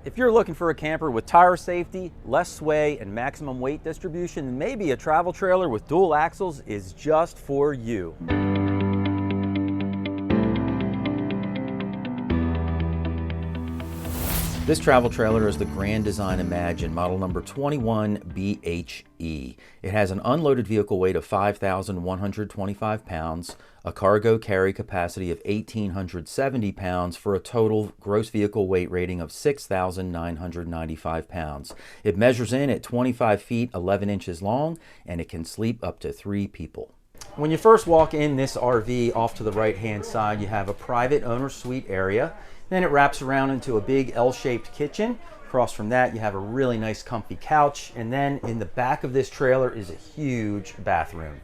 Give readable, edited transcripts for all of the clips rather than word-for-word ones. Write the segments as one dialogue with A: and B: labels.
A: If you're looking for a camper with tire safety, less sway, and maximum weight distribution, then maybe a travel trailer with dual axles is just for you. This travel trailer is the Grand Design Imagine, model number 21BHE. It has an unloaded vehicle weight of 5,125 pounds, a cargo carry capacity of 1,870 pounds for a total gross vehicle weight rating of 6,995 pounds. It measures in at 25 feet 11 inches long, and it can sleep up to 3 people. When you first walk in this RV, off to the right-hand side, you have a private owner suite area. Then it wraps around into a big L-shaped kitchen. Across from that, you have a really nice comfy couch. And then in the back of this trailer is a huge bathroom.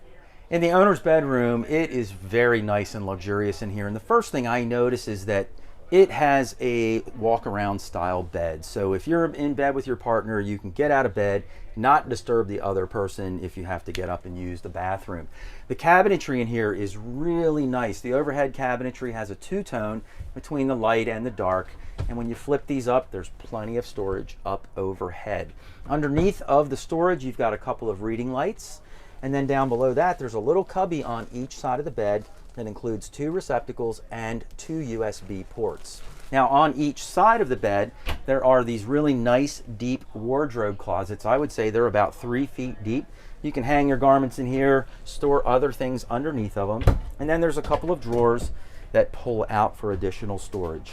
A: In the owner's bedroom, it is very nice and luxurious in here. And the first thing I notice is that it has a walk-around style bed. So if you're in bed with your partner, you can get out of bed, not disturb the other person if you have to get up and use the bathroom. The cabinetry in here is really nice. The overhead cabinetry has a two-tone between the light and the dark. And when you flip these up, there's plenty of storage up overhead. Underneath of the storage, you've got a couple of reading lights. And then down below that, there's a little cubby on each side of the bed that includes 2 receptacles and 2 USB ports. Now on each side of the bed, there are these really nice deep wardrobe closets. I would say they're about 3 feet deep. You can hang your garments in here, store other things underneath of them. And then there's a couple of drawers that pull out for additional storage.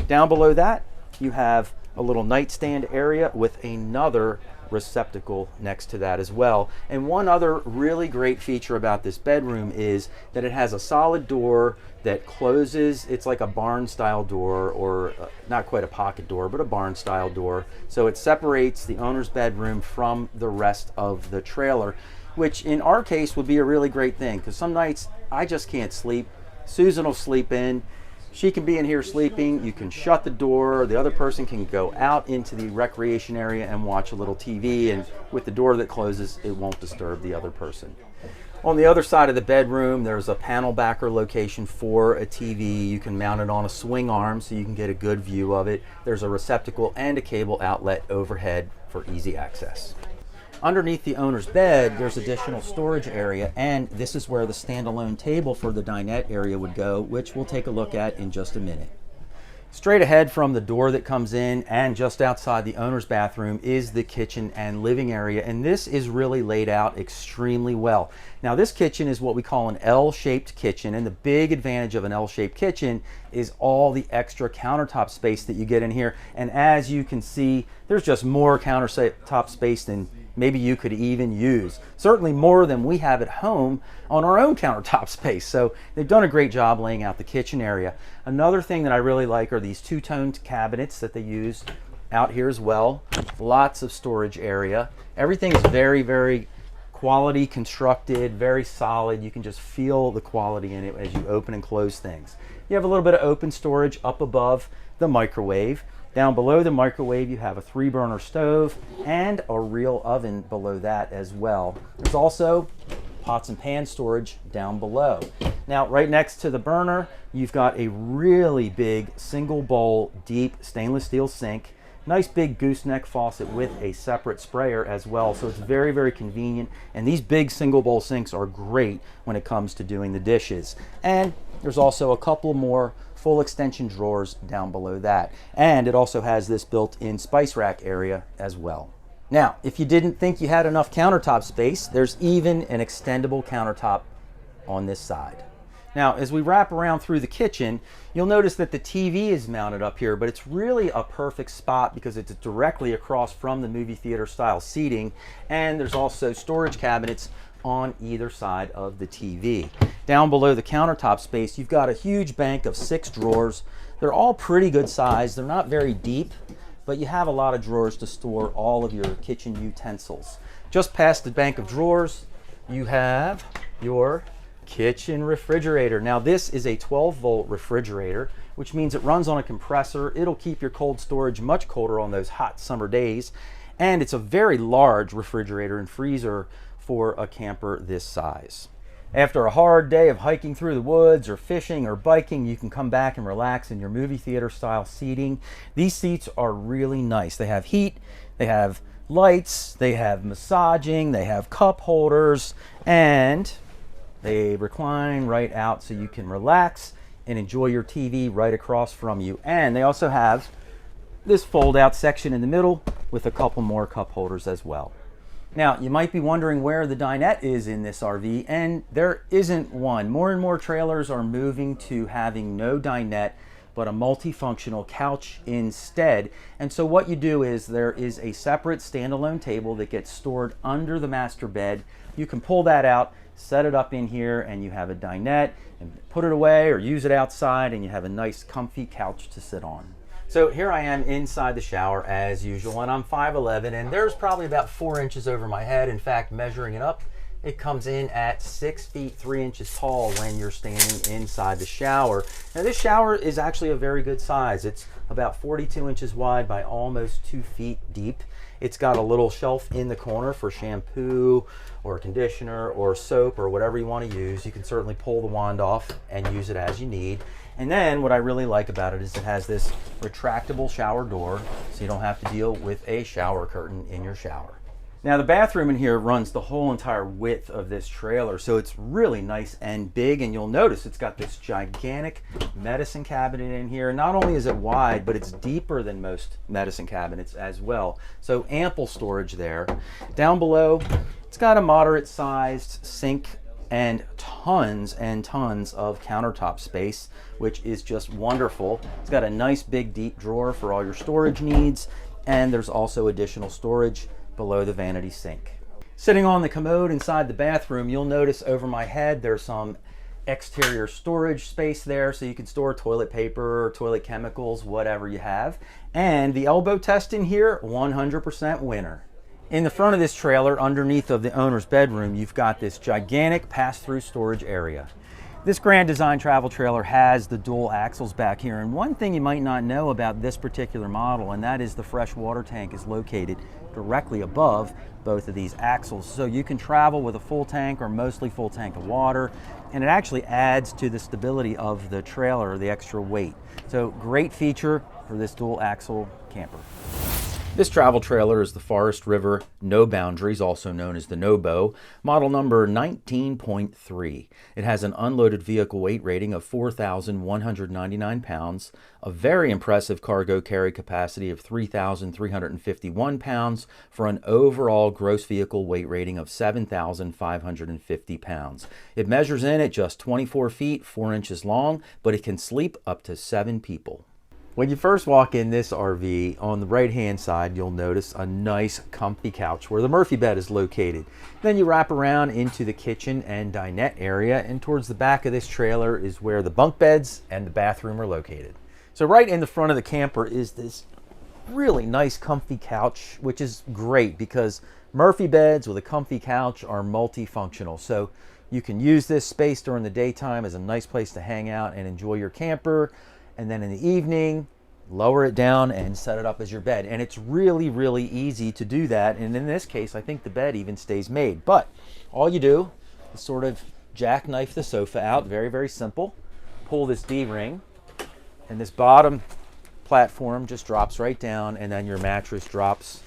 A: Down below that, you have a little nightstand area with another receptacle next to that as well. And one other really great feature about this bedroom is that it has a solid door that closes. It's like a barn style door, or not quite a pocket door, but a barn style door. So it separates the owner's bedroom from the rest of the trailer, which in our case would be a really great thing, because some nights I just can't sleep. Susan will sleep in. She can be in here sleeping. You can shut the door. The other person can go out into the recreation area and watch a little TV, and with the door that closes, it won't disturb the other person. On the other side of the bedroom, there's a panel backer location for a TV. You can mount it on a swing arm so you can get a good view of it. There's a receptacle and a cable outlet overhead for easy access. Underneath the owner's bed, there's additional storage area, and this is where the standalone table for the dinette area would go, which we'll take a look at in just a minute. Straight ahead from the door that comes in and just outside the owner's bathroom is the kitchen and living area, and this is really laid out extremely well. Now this kitchen is what we call an L-shaped kitchen, and the big advantage of an L-shaped kitchen is all the extra countertop space that you get in here. And as you can see, there's just more countertop space than maybe you could even use. Certainly more than we have at home on our own countertop space. So they've done a great job laying out the kitchen area. Another thing that I really like are these two-toned cabinets that they use out here as well. Lots of storage area. Everything is very, very quality constructed, very solid. You can just feel the quality in it as you open and close things. You have a little bit of open storage up above the microwave. Down below the microwave, you have a 3-burner stove and a real oven below that as well. There's also pots and pan storage down below. Now, right next to the burner, you've got a really big single bowl, deep stainless steel sink. Nice big gooseneck faucet with a separate sprayer as well. So it's very, very convenient. And these big single bowl sinks are great when it comes to doing the dishes. And there's also a couple more full extension drawers down below that. And it also has this built-in spice rack area as well. Now, if you didn't think you had enough countertop space, there's even an extendable countertop on this side. Now, as we wrap around through the kitchen, you'll notice that the TV is mounted up here, but it's really a perfect spot because it's directly across from the movie theater style seating, and there's also storage cabinets on either side of the TV. Down below the countertop space, you've got a huge bank of 6 drawers. They're all pretty good size. They're not very deep, but you have a lot of drawers to store all of your kitchen utensils. Just past the bank of drawers, you have your kitchen refrigerator. Now this is a 12-volt refrigerator, which means it runs on a compressor. It'll keep your cold storage much colder on those hot summer days. And it's a very large refrigerator and freezer for a camper this size. After a hard day of hiking through the woods or fishing or biking, you can come back and relax in your movie theater style seating. These seats are really nice. They have heat, they have lights, they have massaging, they have cup holders, and they recline right out so you can relax and enjoy your TV right across from you. And they also have this fold out section in the middle with a couple more cup holders as well. Now, you might be wondering where the dinette is in this RV, and there isn't one. More and more trailers are moving to having no dinette, but a multifunctional couch instead. And so what you do is there is a separate standalone table that gets stored under the master bed. You can pull that out, set it up in here, and you have a dinette, and put it away or use it outside, and you have a nice comfy couch to sit on. So here I am inside the shower as usual, and I'm 5'11", and there's probably about 4 inches over my head. In fact, measuring it up, it comes in at 6 feet 3 inches tall when you're standing inside the shower. Now this shower is actually a very good size. It's about 42 inches wide by almost 2 feet deep. It's got a little shelf in the corner for shampoo or conditioner or soap or whatever you want to use. You can certainly pull the wand off and use it as you need. And then what I really like about it is it has this retractable shower door, so you don't have to deal with a shower curtain in your shower. Now the bathroom in here runs the whole entire width of this trailer, so it's really nice and big, and you'll notice it's got this gigantic medicine cabinet in here. Not only is it wide, but it's deeper than most medicine cabinets as well, so ample storage there. Down below, it's got a moderate sized sink and tons of countertop space, which is just wonderful. It's got a nice big deep drawer for all your storage needs, and there's also additional storage below the vanity sink. Sitting on the commode inside the bathroom, you'll notice over my head there's some exterior storage space there, so you can store toilet paper, toilet chemicals, whatever you have. And the elbow test in here, 100% winner. In the front of this trailer, underneath of the owner's bedroom, you've got this gigantic pass-through storage area. This Grand Design travel trailer has the dual axles back here, and one thing you might not know about this particular model, and that is the fresh water tank is located directly above both of these axles. So you can travel with a full tank or mostly full tank of water, and it actually adds to the stability of the trailer, the extra weight. So great feature for this dual axle camper. This travel trailer is the Forest River No Boundaries, also known as the NoBo, model number 19.3. It has an unloaded vehicle weight rating of 4,199 pounds, a very impressive cargo carry capacity of 3,351 pounds for an overall gross vehicle weight rating of 7,550 pounds. It measures in at just 24 feet, 4 inches long, but it can sleep up to 7 people. When you first walk in this RV, on the right-hand side, you'll notice a nice comfy couch where the Murphy bed is located. Then you wrap around into the kitchen and dinette area, and towards the back of this trailer is where the bunk beds and the bathroom are located. So right in the front of the camper is this really nice comfy couch, which is great because Murphy beds with a comfy couch are multifunctional. So you can use this space during the daytime as a nice place to hang out and enjoy your camper. And then in the evening, lower it down and set it up as your bed. And it's really, really easy to do that. And in this case, I think the bed even stays made. But all you do is sort of jackknife the sofa out. Very, very simple. Pull this D-ring, and this bottom platform just drops right down, and then your mattress drops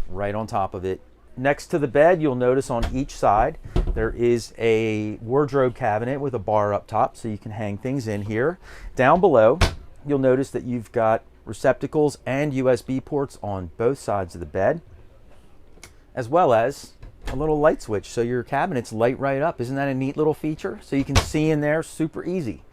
A: right on top of it. Next to the bed, you'll notice on each side, there is a wardrobe cabinet with a bar up top, so you can hang things in here. Down below, you'll notice that you've got receptacles and USB ports on both sides of the bed, as well as a little light switch, so your cabinets light right up. Isn't that a neat little feature? So you can see in there super easy.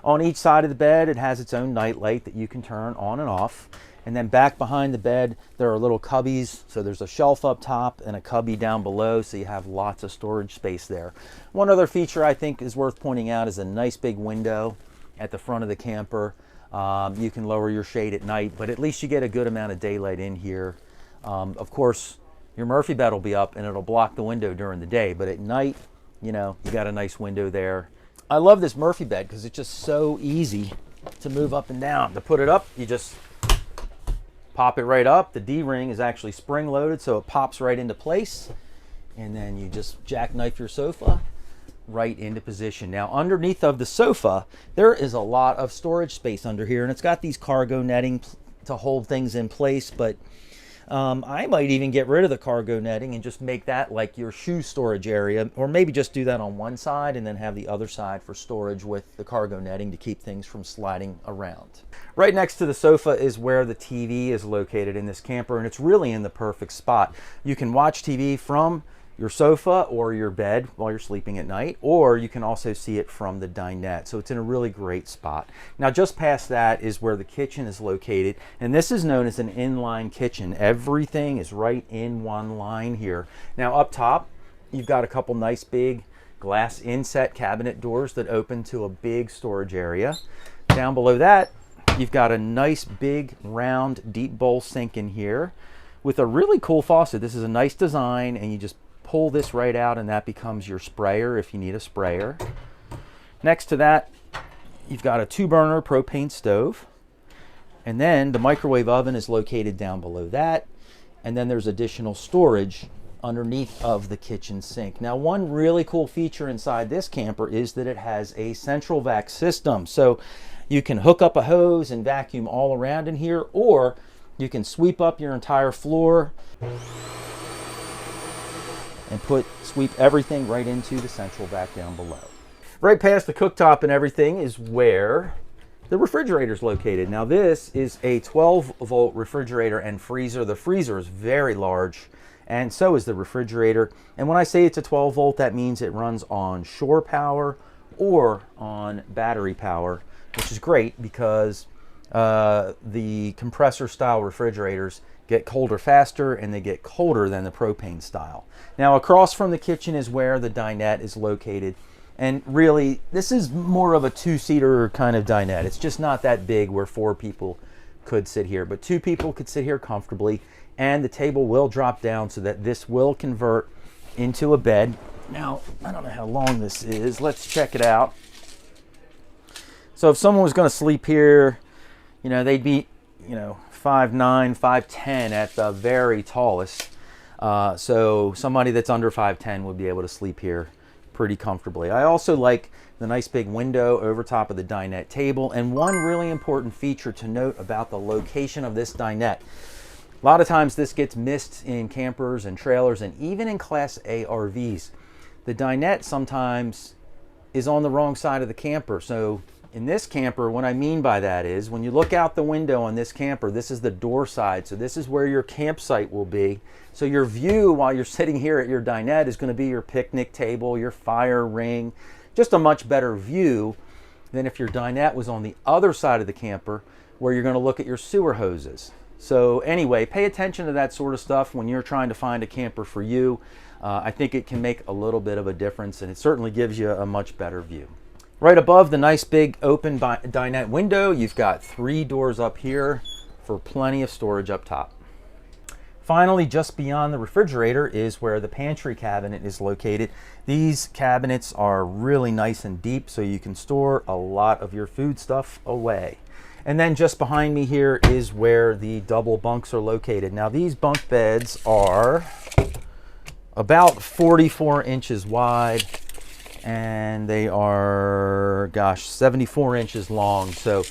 A: On each side of the bed, it has its own night light that you can turn on and off. And then back behind the bed, there are little cubbies. So there's a shelf up top and a cubby down below, so you have lots of storage space there. One other feature I think is worth pointing out is a nice big window at the front of the camper. You can lower your shade at night, but at least you get a good amount of daylight in here. Of course, your Murphy bed will be up and it'll block the window during the day, but at night, you know, you got a nice window there. I love this Murphy bed because it's just so easy to move up and down. To put it up, you just pop it right up. The D-ring is actually spring loaded, so it pops right into place. And then you just jackknife your sofa. right into position. Now underneath of the sofa, there is a lot of storage space under here, and it's got these cargo netting to hold things in place, but I might even get rid of the cargo netting and just make that like your shoe storage area, or maybe just do that on one side and then have the other side for storage with the cargo netting to keep things from sliding around. Right next to the sofa is where the TV is located in this camper, and it's really in the perfect spot. You can watch TV from your sofa or your bed while you're sleeping at night, or you can also see it from the dinette. So it's in a really great spot. Now just past that is where the kitchen is located, and this is known as an inline kitchen. Everything is right in one line here. Now up top, you've got a couple nice big glass inset cabinet doors that open to a big storage area. Down below that, you've got a nice big round deep bowl sink in here with a really cool faucet. This is a nice design, and you just pull this right out and that becomes your sprayer if you need a sprayer. Next to that, you've got a 2-burner propane stove, and then the microwave oven is located down below that, and then there's additional storage underneath of the kitchen sink. Now one really cool feature inside this camper is that it has a central vac system, so you can hook up a hose and vacuum all around in here, or you can sweep up your entire floor and sweep everything right into the central vac down below. Right past the cooktop and everything is where the refrigerator is located. Now this is a 12-volt refrigerator and freezer. The freezer is very large, and so is the refrigerator. And when I say it's a 12-volt, that means it runs on shore power or on battery power, which is great because the compressor style refrigerators get colder faster, and they get colder than the propane style. Now across from the kitchen is where the dinette is located, and really this is more of a 2-seater kind of dinette. It's just not that big where 4 people could sit here, but 2 people could sit here comfortably, and the table will drop down so that this will convert into a bed. Now I don't know how long this is. Let's check it out. So if someone was going to sleep here, you know, they'd be, you know, 5'9", 5'10" at the very tallest. So somebody that's under 5'10" would be able to sleep here pretty comfortably. I also like the nice big window over top of the dinette table. And one really important feature to note about the location of this dinette. A lot of times this gets missed in campers and trailers and even in Class A RVs. The dinette sometimes is on the wrong side of the camper. So in this camper, what I mean by that is when you look out the window on this camper, this is the door side. So this is where your campsite will be. So your view while you're sitting here at your dinette is going to be your picnic table, your fire ring, just a much better view than if your dinette was on the other side of the camper where you're going to look at your sewer hoses. So anyway, pay attention to that sort of stuff when you're trying to find a camper for you. I think it can make a little bit of a difference, and it certainly gives you a much better view. Right above the nice big open dinette window, you've got 3 doors up here for plenty of storage up top. Finally, just beyond the refrigerator is where the pantry cabinet is located. These cabinets are really nice and deep, so you can store a lot of your food stuff away. And then just behind me here is where the double bunks are located. Now these bunk beds are about 44 inches wide, and they are, gosh, 74 inches long. So,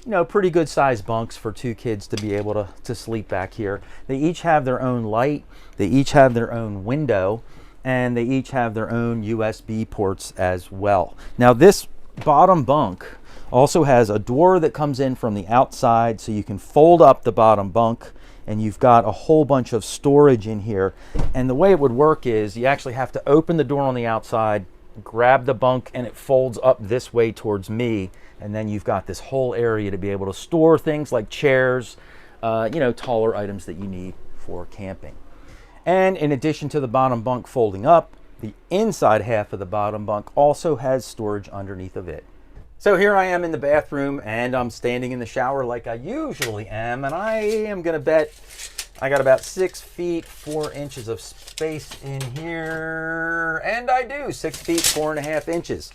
A: you know, pretty good sized bunks for 2 kids to be able to sleep back here. They each have their own light, they each have their own window, and they each have their own USB ports as well. Now this bottom bunk also has a door that comes in from the outside, so you can fold up the bottom bunk, and you've got a whole bunch of storage in here. And the way it would work is you actually have to open the door on the outside, grab the bunk, and it folds up this way towards me, and then you've got this whole area to be able to store things like chairs, you know, taller items that you need for camping. And in addition to the bottom bunk folding up, the inside half of the bottom bunk also has storage underneath of it. So here I am in the bathroom, and I'm standing in the shower like I usually am, and I am gonna bet I got about 6 feet 4 inches of space in here, and I do, 6 feet 4.5 inches.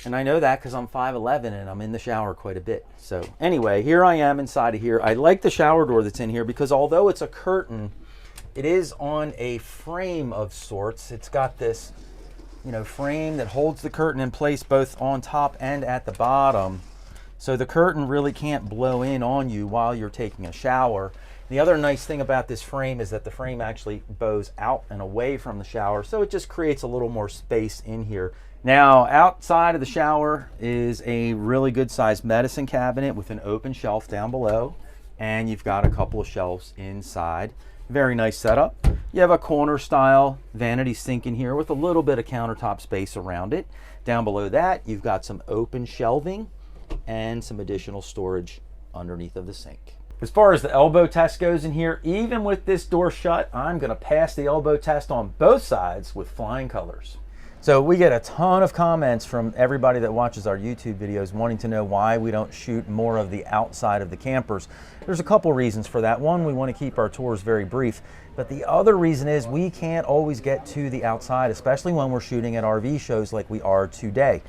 A: And I know that because I'm 5'11" and I'm in the shower quite a bit. So anyway, here I am inside of here. I like the shower door that's in here because although it's a curtain, it is on a frame of sorts. It's got this frame that holds the curtain in place both on top and at the bottom. So the curtain really can't blow in on you while you're taking a shower. The other nice thing about this frame is that the frame actually bows out and away from the shower, so it just creates a little more space in here. Now, outside of the shower is a really good sized medicine cabinet with an open shelf down below, and you've got a couple of shelves inside. Very nice setup. You have a corner style vanity sink in here with a little bit of countertop space around it. Down below that, you've got some open shelving and some additional storage underneath of the sink. As far as the elbow test goes in here, even with this door shut, I'm going to pass the elbow test on both sides with flying colors. So we get a ton of comments from everybody that watches our YouTube videos wanting to know why we don't shoot more of the outside of the campers. There's a couple reasons for that. One, we want to keep our tours very brief, but the other reason is we can't always get to the outside, especially when we're shooting at RV shows like we are today.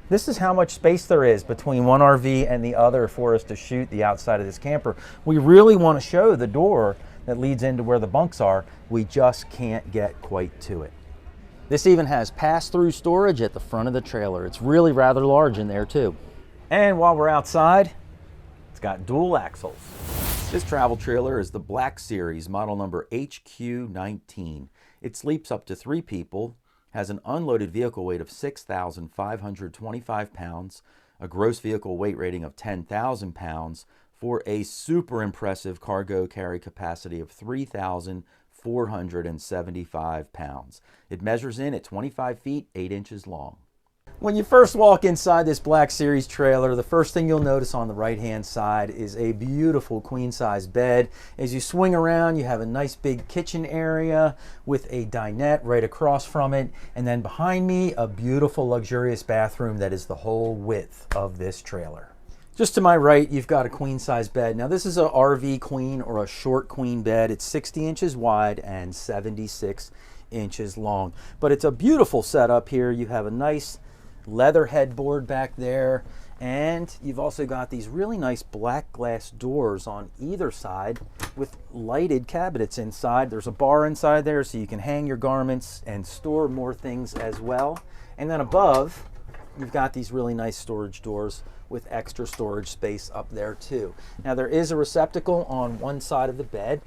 A: This is how much space there is between one RV and the other for us to shoot the outside of this camper. We really want to show the door that leads into where the bunks are. We just can't get quite to it. This even has pass-through storage at the front of the trailer. It's really rather large in there too. And while we're outside, it's got dual axles. This travel trailer is the Black Series, model number HQ19. It sleeps up to 3 people, has an unloaded vehicle weight of 6,525 pounds, a gross vehicle weight rating of 10,000 pounds, for a super impressive cargo carry capacity of 3,475 pounds. It measures in at 25 feet, 8 inches long. When you first walk inside this Black Series trailer, the first thing you'll notice on the right-hand side is a beautiful queen-size bed. As you swing around, you have a nice big kitchen area with a dinette right across from it. And then behind me, a beautiful, luxurious bathroom that is the whole width of this trailer. Just to my right, you've got a queen-size bed. Now, this is a RV queen or a short queen bed. It's 60 inches wide and 76 inches long. But it's a beautiful setup here. You have a nice leather headboard back there, and you've also got these really nice black glass doors on either side with lighted cabinets inside. There's a bar inside there so you can hang your garments and store more things as well. And then above, you've got these really nice storage doors with extra storage space up there too. Now, there is a receptacle on one side of the bed,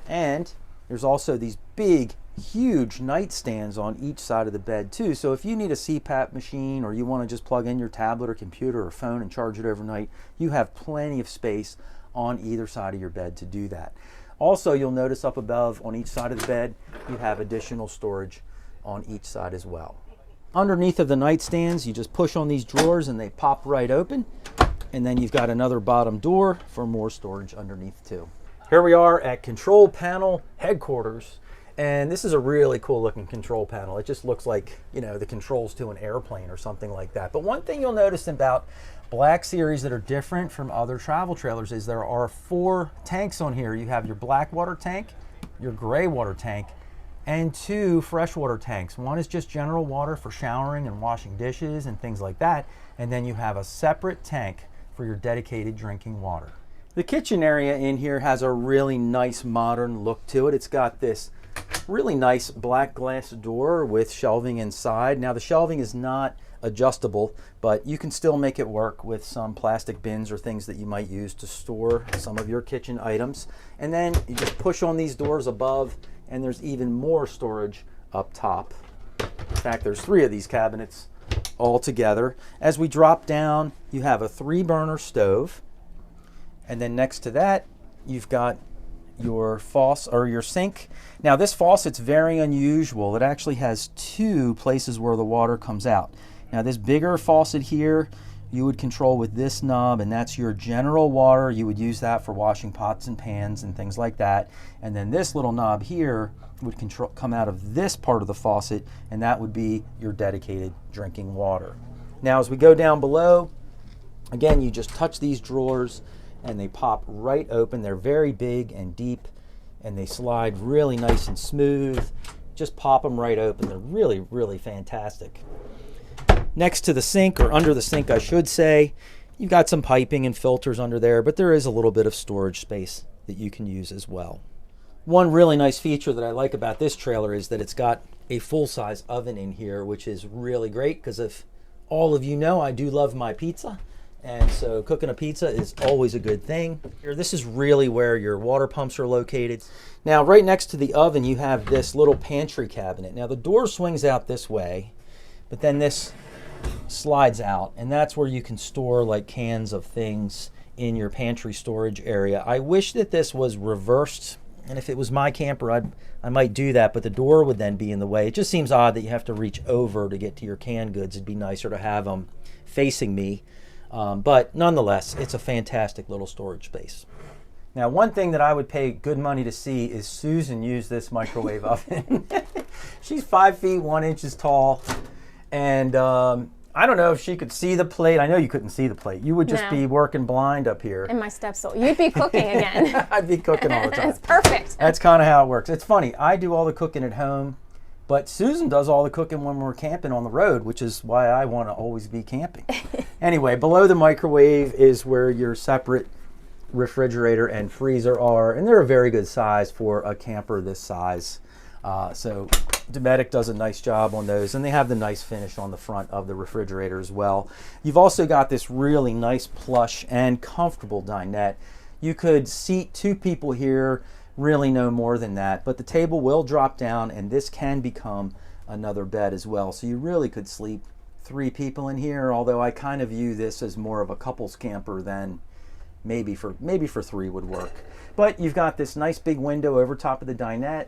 A: and there's also these big, huge nightstands on each side of the bed too. So if you need a CPAP machine, or you want to just plug in your tablet or computer or phone and charge it overnight, you have plenty of space on either side of your bed to do that. Also, you'll notice up above on each side of the bed, you have additional storage on each side as well. Underneath of the nightstands, you just push on these drawers and they pop right open. And then you've got another bottom door for more storage underneath too. Here we are at control panel headquarters. And this is a really cool looking control panel. It just looks like, the controls to an airplane or something like that. But one thing you'll notice about Black Series that are different from other travel trailers is there are 4 tanks on here. You have your black water tank, your gray water tank, and 2 freshwater tanks. One is just general water for showering and washing dishes and things like that. And then you have a separate tank for your dedicated drinking water. The kitchen area in here has a really nice modern look to it. It's got this really nice black glass door with shelving inside. Now, the shelving is not adjustable, but you can still make it work with some plastic bins or things that you might use to store some of your kitchen items. And then you just push on these doors above, and there's even more storage up top. In fact, there's 3 of these cabinets all together. As we drop down, you have a 3-burner stove, and then next to that, you've got your faucet or your sink. Now, this faucet's very unusual. It actually has 2 places where the water comes out. Now, this bigger faucet here, you would control with this knob, and that's your general water. You would use that for washing pots and pans and things like that. And then this little knob here would come out of this part of the faucet, and that would be your dedicated drinking water. Now, as we go down below, again, you just touch these drawers and they pop right open. They're very big and deep, and they slide really nice and smooth. Just pop them right open. They're really, really fantastic. Next to the sink, or under the sink I should say, you've got some piping and filters under there, but there is a little bit of storage space that you can use as well. One really nice feature that I like about this trailer is that it's got a full-size oven in here, which is really great because if all of you know, I do love my pizza. And so cooking a pizza is always a good thing. Here, this is really where your water pumps are located. Now, right next to the oven, you have this little pantry cabinet. Now, the door swings out this way, but then this slides out, and that's where you can store like cans of things in your pantry storage area. I wish that this was reversed, and if it was my camper, I might do that, but the door would then be in the way. It just seems odd that you have to reach over to get to your canned goods. It'd be nicer to have them facing me. But nonetheless, it's a fantastic little storage space. Now, one thing that I would pay good money to see is Susan use this microwave oven. She's 5 feet 1 inches tall, and I don't know if she could see the plate. I know you couldn't see the plate. You would just be working blind up here.
B: And my stepstool. You'd be cooking again.
A: I'd be cooking all the time.
B: It's perfect.
A: That's kind of how it works. It's funny. I do all the cooking at home, but Susan does all the cooking when we're camping on the road, which is why I want to always be camping. Anyway, below the microwave is where your separate refrigerator and freezer are, and they're a very good size for a camper this size. So Dometic does a nice job on those, and they have the nice finish on the front of the refrigerator as well. You've also got this really nice plush and comfortable dinette. You could seat 2 people here, really no more than that, but the table will drop down, and this can become another bed as well. So you really could sleep 3 people in here, although I kind of view this as more of a couples camper than maybe for 3 would work. But you've got this nice big window over top of the dinette,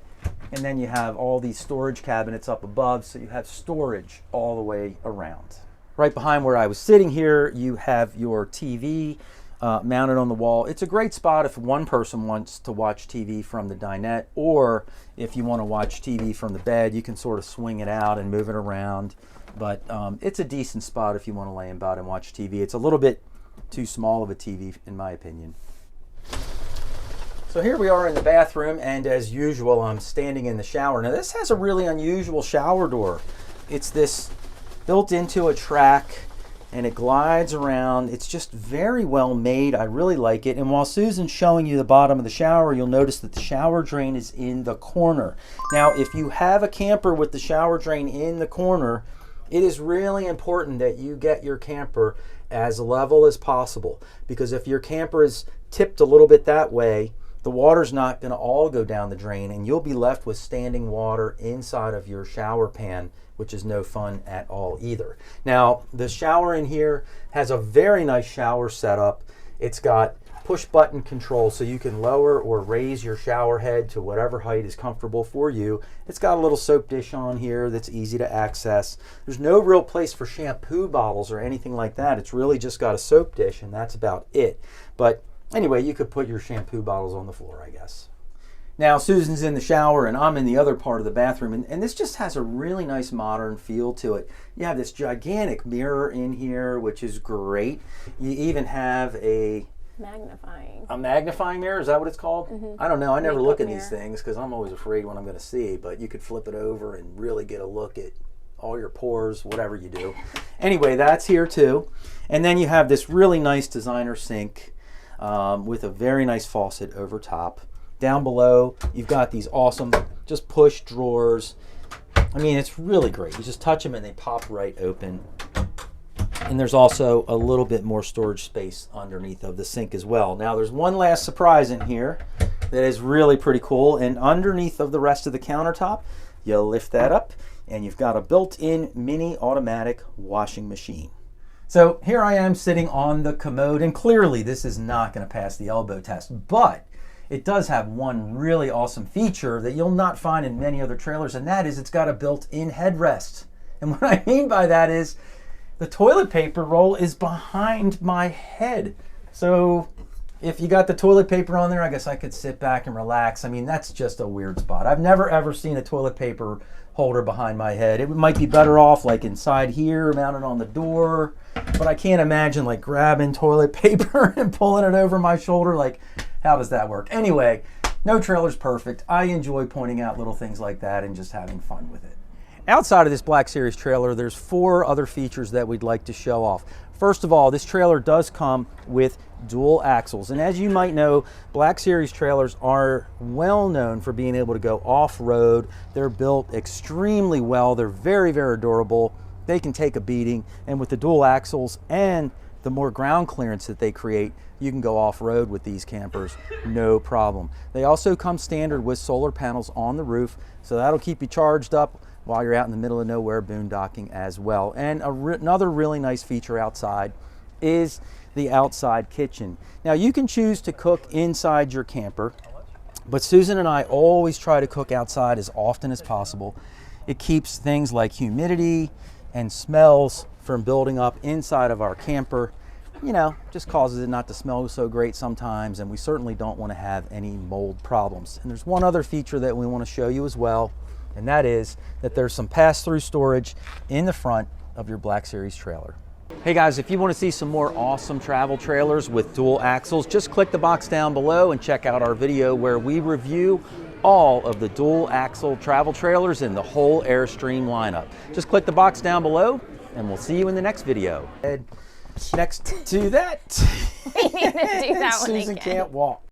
A: and then you have all these storage cabinets up above, so you have storage all the way around. Right behind where I was sitting here, you have your TV mounted on the wall. It's a great spot if one person wants to watch TV from the dinette, or if you want to watch TV from the bed, you can sort of swing it out and move it around. But it's a decent spot if you want to lay in bed and watch TV. It's a little bit too small of a TV, in my opinion. So here we are in the bathroom, and as usual, I'm standing in the shower. Now this has a really unusual shower door. It's this built into a track, and it glides around. It's just very well made. I really like it. And while Susan's showing you the bottom of the shower, you'll notice that the shower drain is in the corner. Now, if you have a camper with the shower drain in the corner, it is really important that you get your camper as level as possible, because if your camper is tipped a little bit that way, the water's not going to all go down the drain, and you'll be left with standing water inside of your shower pan, which is no fun at all either. Now, the shower in here has a very nice shower setup. It's got push button control, so you can lower or raise your shower head to whatever height is comfortable for you. It's got a little soap dish on here that's easy to access. There's no real place for shampoo bottles or anything like that. It's really just got a soap dish, and that's about it. But anyway, you could put your shampoo bottles on the floor, I guess. Now, Susan's in the shower, and I'm in the other part of the bathroom, and this just has a really nice modern feel to it. You have this gigantic mirror in here, which is great. You even have a magnifying mirror. Is that what it's called? Mm-hmm. I don't know. I never look at these things because I'm always afraid what I'm going to see, but you could flip it over and really get a look at all your pores, whatever you do. Anyway, that's here too. And then you have this really nice designer sink with a very nice faucet over top. Down below, you've got these awesome just push drawers. I mean, it's really great. You just touch them and they pop right open. And there's also a little bit more storage space underneath of the sink as well. Now, there's one last surprise in here that is really pretty cool. And underneath of the rest of the countertop, you lift that up and you've got a built-in mini automatic washing machine. So here I am sitting on the commode, and clearly this is not going to pass the elbow test, but it does have one really awesome feature that you'll not find in many other trailers, and that is it's got a built-in headrest. And what I mean by that is the toilet paper roll is behind my head. So if you got the toilet paper on there, I guess I could sit back and relax. I mean, that's just a weird spot. I've never ever seen a toilet paper holder behind my head. It might be better off like inside here, mounted on the door, but I can't imagine like grabbing toilet paper and pulling it over my shoulder. Like, how does that work? Anyway, no trailer's perfect. I enjoy pointing out little things like that and just having fun with it. Outside of this Black Series trailer, there's 4 other features that we'd like to show off. First of all, this trailer does come with dual axles. And as you might know, Black Series trailers are well known for being able to go off-road. They're built extremely well. They're very, very durable. They can take a beating. And with the dual axles and the more ground clearance that they create, you can go off-road with these campers, no problem. They also come standard with solar panels on the roof, so that'll keep you charged up while you're out in the middle of nowhere boondocking as well. And another really nice feature outside is the outside kitchen. Now you can choose to cook inside your camper, but Susan and I always try to cook outside as often as possible. It keeps things like humidity and smells from building up inside of our camper. You know, just causes it not to smell so great sometimes, and we certainly don't want to have any mold problems. And there's one other feature that we want to show you as well, and that is that there's some pass-through storage in the front of your Black Series trailer. Hey guys, if you want to see some more awesome travel trailers with dual axles, just click the box down below and check out our video where we review all of the dual axle travel trailers in the whole Airstream lineup. Just click the box down below and we'll see you in the next video. And next to that,
B: We need to do that one
A: Susan
B: again.
A: can't walk.